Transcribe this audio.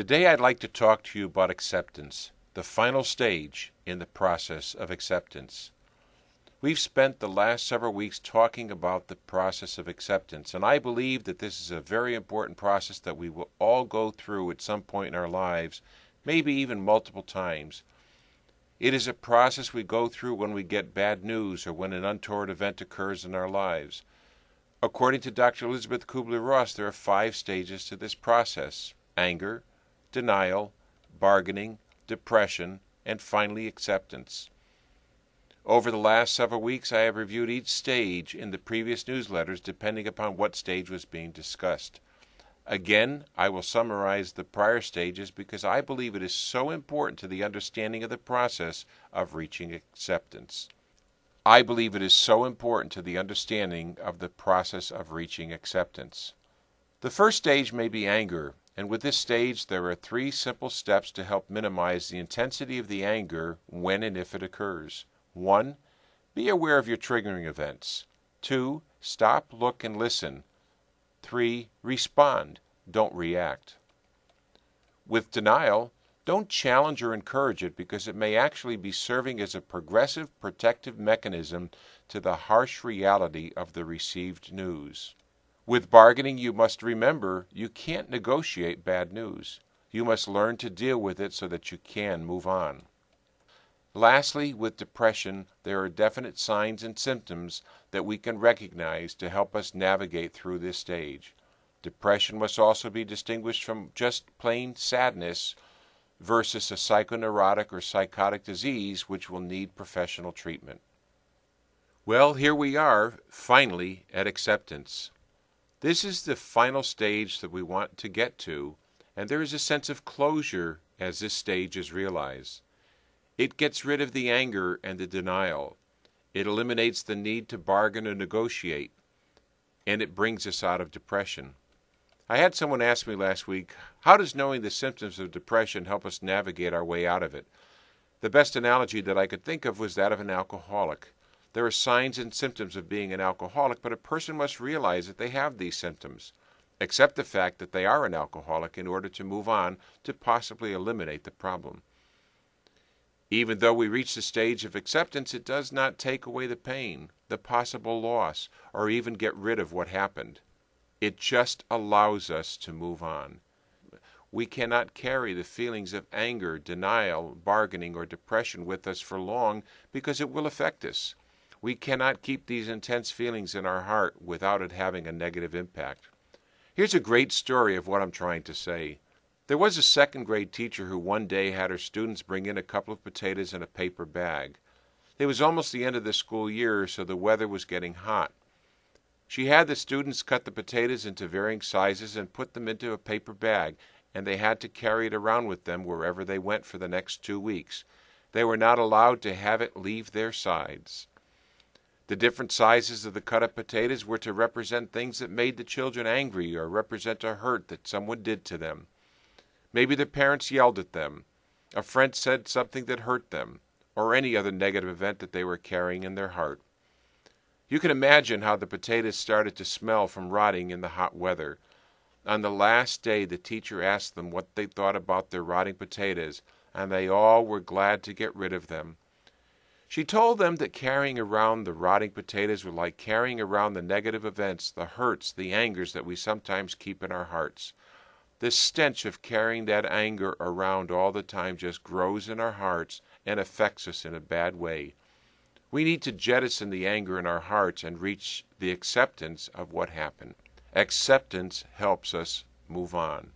Today I'd like to talk to you about acceptance, the final stage in the process of acceptance. We've spent the last several weeks talking about the process of acceptance, and I believe that this is a very important process that we will all go through at some point in our lives, maybe even multiple times. It is a process we go through when we get bad news or when an untoward event occurs in our lives. According to Dr. Elizabeth Kubler-Ross, there are 5 stages to this process: anger, denial, bargaining, depression, and finally acceptance. Over the last several weeks, I have reviewed each stage in the previous newsletters depending upon what stage was being discussed. Again, I will summarize the prior stages because I believe it is so important to the understanding of the process of reaching acceptance. I believe it is so important to the understanding of the process of reaching acceptance. The first stage may be anger, and with this stage there are 3 simple steps to help minimize the intensity of the anger when and if it occurs. 1. Be aware of your triggering events. 2. Stop, look, and listen. 3. Respond. Don't react. With denial, don't challenge or encourage it because it may actually be serving as a progressive protective mechanism to the harsh reality of the received news. With bargaining, you must remember you can't negotiate bad news. You must learn to deal with it so that you can move on. Lastly, with depression, there are definite signs and symptoms that we can recognize to help us navigate through this stage. Depression must also be distinguished from just plain sadness versus a psychoneurotic or psychotic disease which will need professional treatment. Well, here we are, finally, at acceptance. This is the final stage that we want to get to, and there is a sense of closure as this stage is realized. It gets rid of the anger and the denial. It eliminates the need to bargain or negotiate, and it brings us out of depression. I had someone ask me last week, how does knowing the symptoms of depression help us navigate our way out of it? The best analogy that I could think of was that of an alcoholic. There are signs and symptoms of being an alcoholic, but a person must realize that they have these symptoms, accept the fact that they are an alcoholic in order to move on to possibly eliminate the problem. Even though we reach the stage of acceptance, it does not take away the pain, the possible loss, or even get rid of what happened. It just allows us to move on. We cannot carry the feelings of anger, denial, bargaining, or depression with us for long because it will affect us. We cannot keep these intense feelings in our heart without it having a negative impact. Here's a great story of what I'm trying to say. There was a 2nd grade teacher who one day had her students bring in a couple of potatoes in a paper bag. It was almost the end of the school year, so the weather was getting hot. She had the students cut the potatoes into varying sizes and put them into a paper bag, and they had to carry it around with them wherever they went for the next 2 weeks. They were not allowed to have it leave their sides. The different sizes of the cut-up potatoes were to represent things that made the children angry or represent a hurt that someone did to them. Maybe their parents yelled at them, a friend said something that hurt them, or any other negative event that they were carrying in their heart. You can imagine how the potatoes started to smell from rotting in the hot weather. On the last day, the teacher asked them what they thought about their rotting potatoes, and they all were glad to get rid of them. She told them that carrying around the rotting potatoes was like carrying around the negative events, the hurts, the angers that we sometimes keep in our hearts. The stench of carrying that anger around all the time just grows in our hearts and affects us in a bad way. We need to jettison the anger in our hearts and reach the acceptance of what happened. Acceptance helps us move on.